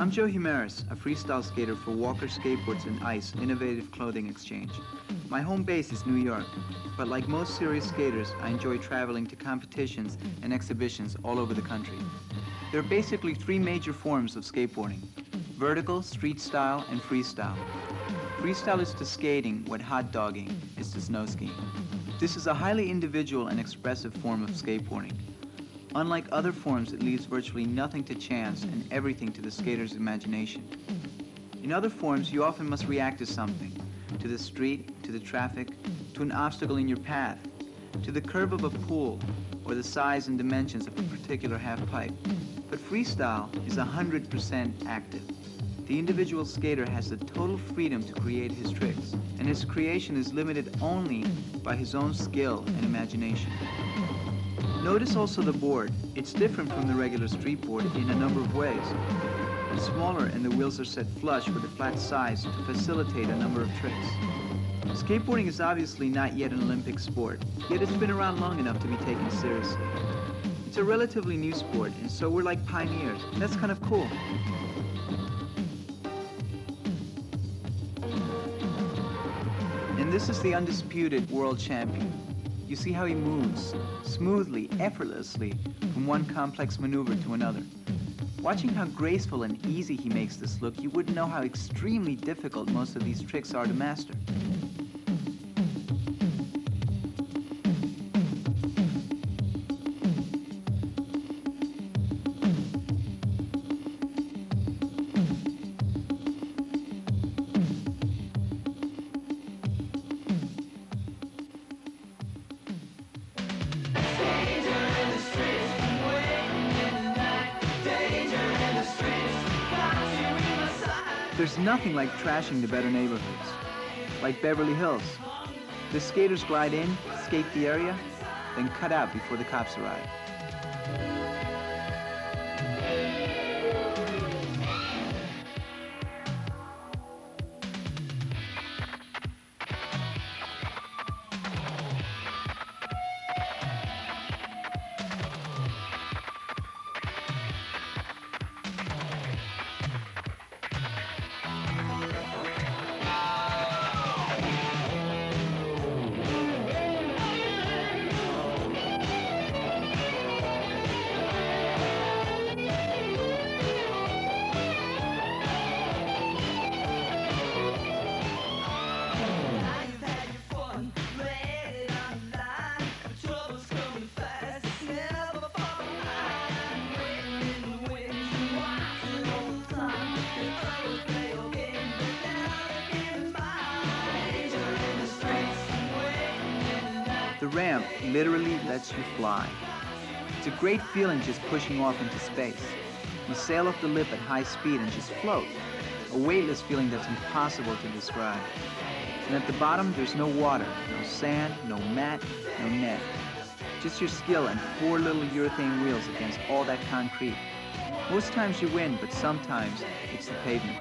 I'm Joe Jimenez, a freestyle skater for Walker Skateboards and Ice Innovative Clothing Exchange. My home base is New York, but like most serious skaters, I enjoy traveling to competitions and exhibitions all over the country. There are basically three major forms of skateboarding: vertical, street style, and freestyle. Freestyle is to skating what hot dogging is to snow skiing. This is a highly individual and expressive form of skateboarding. Unlike other forms, it leaves virtually nothing to chance and everything to the skater's imagination. In other forms, you often must react to something, to the street, to the traffic, to an obstacle in your path, to the curve of a pool, or the size and dimensions of a particular half pipe. But freestyle is 100% active. The individual skater has the total freedom to create his tricks, and his creation is limited only by his own skill and imagination. Notice also the board. It's different from the regular street board in a number of ways. It's smaller and the wheels are set flush with a flat sides to facilitate a number of tricks. Skateboarding is obviously not yet an Olympic sport, yet it's been around long enough to be taken seriously. It's a relatively new sport, and so we're like pioneers, and that's kind of cool. And this is the undisputed world champion. You see how he moves, smoothly, effortlessly, from one complex maneuver to another. Watching how graceful and easy he makes this look, you wouldn't know how extremely difficult most of these tricks are to master. There's nothing like trashing the better neighborhoods, like Beverly Hills. The skaters glide in, skate the area, then cut out before the cops arrive. The ramp literally lets you fly. It's a great feeling just pushing off into space. You sail off the lip at high speed and just float. A weightless feeling that's impossible to describe. And at the bottom, there's no water, no sand, no mat, no net. Just your skill and four little urethane wheels against all that concrete. Most times you win, but sometimes it's the pavement.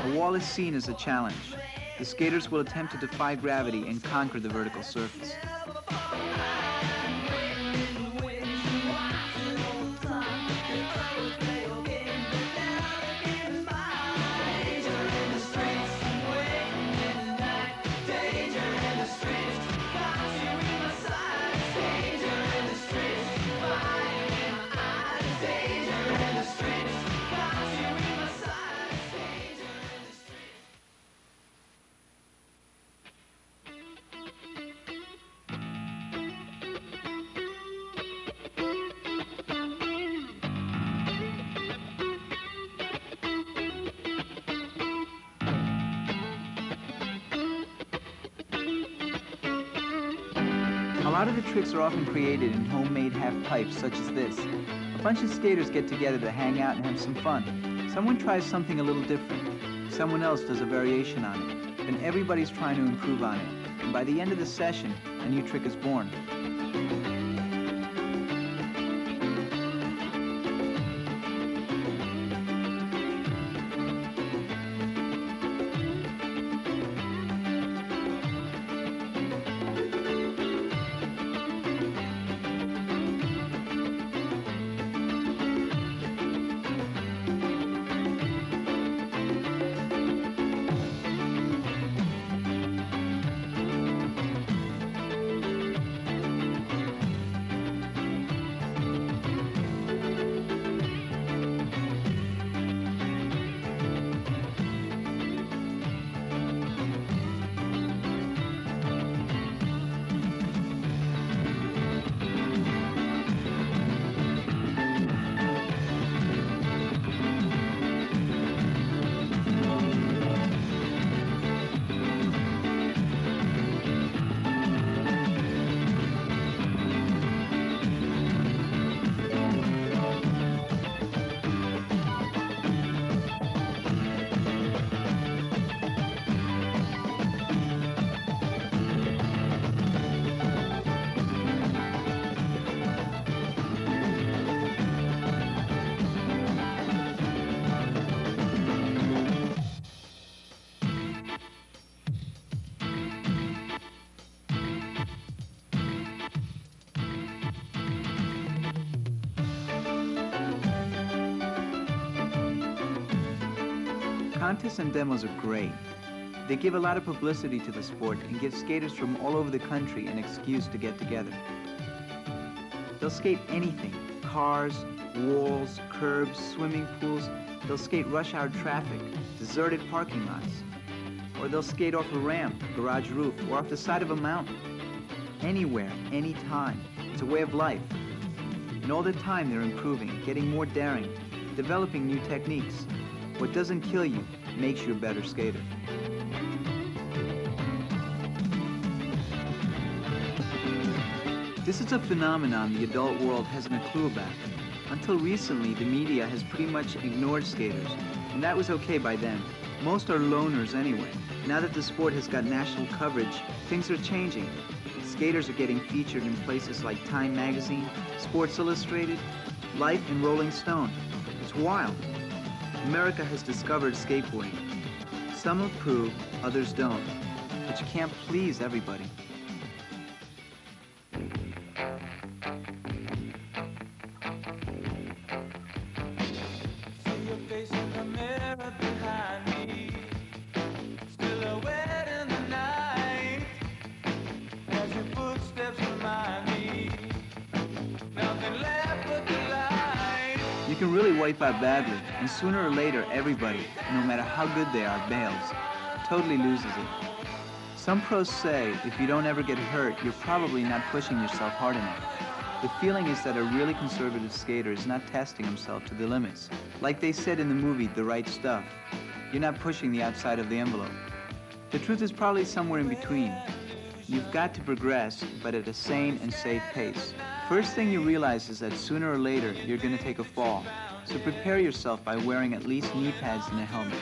The wall is seen as a challenge. The skaters will attempt to defy gravity and conquer the vertical surface. lot of the tricks are often created in homemade half-pipes such as this. A bunch of skaters get together to hang out and have some fun. Someone tries something a little different. Someone else does a variation on it. Then everybody's trying to improve on it. And by the end of the session, a new trick is born. Contests and demos are great. They give a lot of publicity to the sport and give skaters from all over the country an excuse to get together. They'll skate anything: cars, walls, curbs, swimming pools. They'll skate rush hour traffic, deserted parking lots. Or they'll skate off a ramp, garage roof, or off the side of a mountain. Anywhere, anytime. It's a way of life. And all the time they're improving, getting more daring, developing new techniques. What doesn't kill you makes you a better skater. This is a phenomenon the adult world hasn't a clue about. Until recently, the media has pretty much ignored skaters, and that was okay by then. Most are loners anyway. Now that the sport has got national coverage, things are changing. Skaters are getting featured in places like Time Magazine, Sports Illustrated, Life, and Rolling Stone. It's wild. America has discovered skateboarding. Some approve, others don't. But you can't please everybody. You can really wipe out badly, and sooner or later, everybody, no matter how good they are, bails. Totally loses it. Some pros say if you don't ever get hurt, you're probably not pushing yourself hard enough. The feeling is that a really conservative skater is not testing himself to the limits. Like they said in the movie, The Right Stuff, you're not pushing the outside of the envelope. The truth is probably somewhere in between. You've got to progress, but at a sane and safe pace. First thing you realize is that sooner or later, you're going to take a fall. So prepare yourself by wearing at least knee pads and a helmet.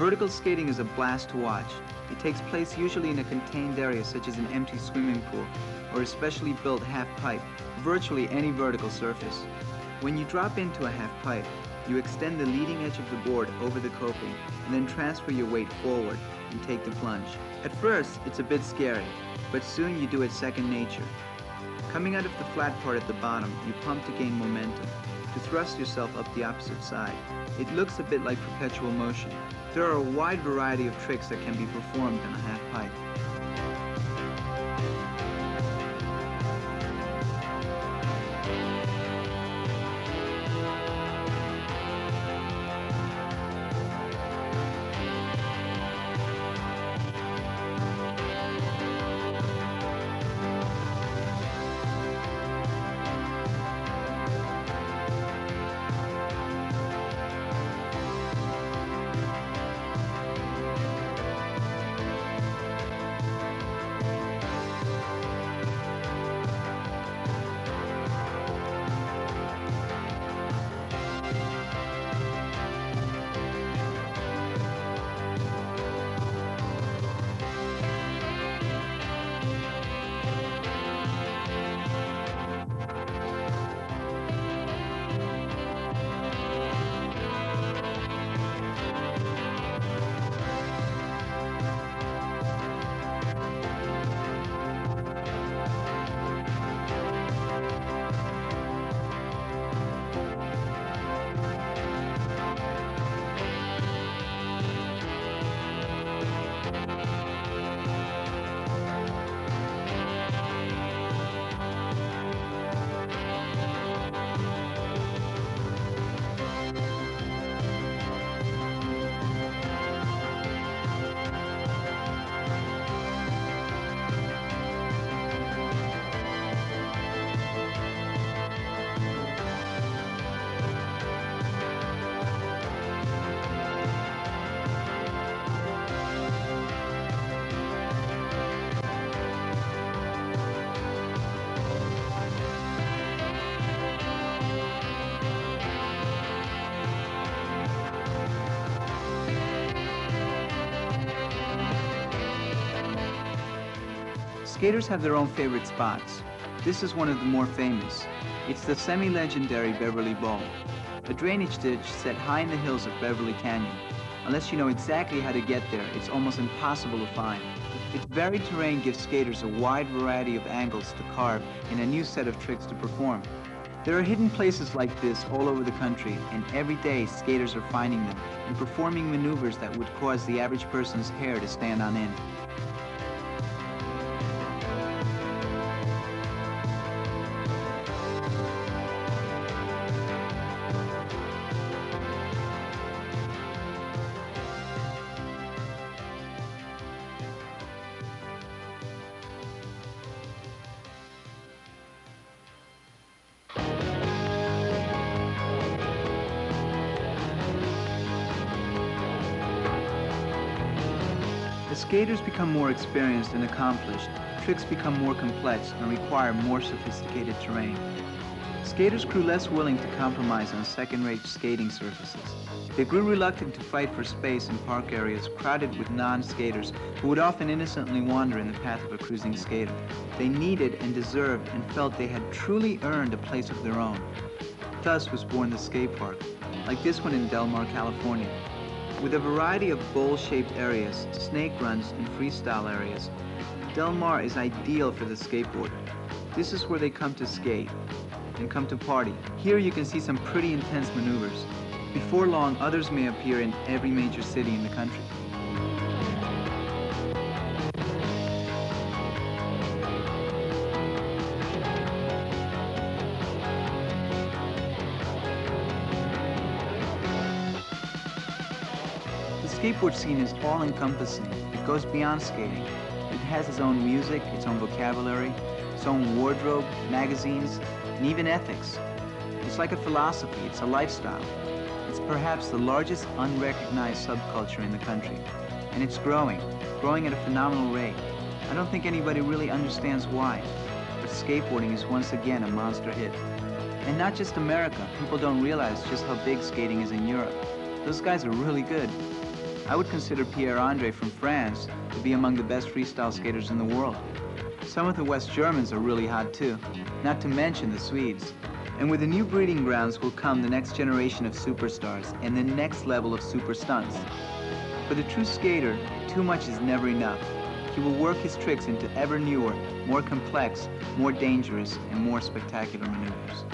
Vertical skating is a blast to watch. It takes place usually in a contained area such as an empty swimming pool or a specially built half pipe, virtually any vertical surface. When you drop into a half pipe, you extend the leading edge of the board over the coping and then transfer your weight forward and take the plunge. At first, it's a bit scary, but soon you do it second nature. Coming out of the flat part at the bottom, you pump to gain momentum, to thrust yourself up the opposite side. It looks a bit like perpetual motion. There are a wide variety of tricks that can be performed on a half pipe. Skaters have their own favorite spots. This is one of the more famous. It's the semi-legendary Beverly Bowl, a drainage ditch set high in the hills of Beverly Canyon. Unless you know exactly how to get there, it's almost impossible to find. Its varied terrain gives skaters a wide variety of angles to carve and a new set of tricks to perform. There are hidden places like this all over the country, and every day skaters are finding them and performing maneuvers that would cause the average person's hair to stand on end. As skaters become more experienced and accomplished, tricks become more complex and require more sophisticated terrain. Skaters grew less willing to compromise on second-rate skating surfaces. They grew reluctant to fight for space in park areas crowded with non-skaters who would often innocently wander in the path of a cruising skater. They needed and deserved and felt they had truly earned a place of their own. Thus was born the skate park, like this one in Del Mar, California. With a variety of bowl-shaped areas, snake runs, and freestyle areas, Del Mar is ideal for the skateboarder. This is where they come to skate and come to party. Here you can see some pretty intense maneuvers. Before long, others may appear in every major city in the country. The skateboard scene is all-encompassing. It goes beyond skating. It has its own music, its own vocabulary, its own wardrobe, magazines, and even ethics. It's like a philosophy, it's a lifestyle. It's perhaps the largest unrecognized subculture in the country. And it's growing at a phenomenal rate. I don't think anybody really understands why, but skateboarding is once again a monster hit. And not just America, people don't realize just how big skating is in Europe. Those guys are really good. I would consider Pierre-Andre from France to be among the best freestyle skaters in the world. Some of the West Germans are really hot too, not to mention the Swedes. And with the new breeding grounds will come the next generation of superstars and the next level of super stunts. For the true skater, too much is never enough. He will work his tricks into ever newer, more complex, more dangerous, and more spectacular maneuvers.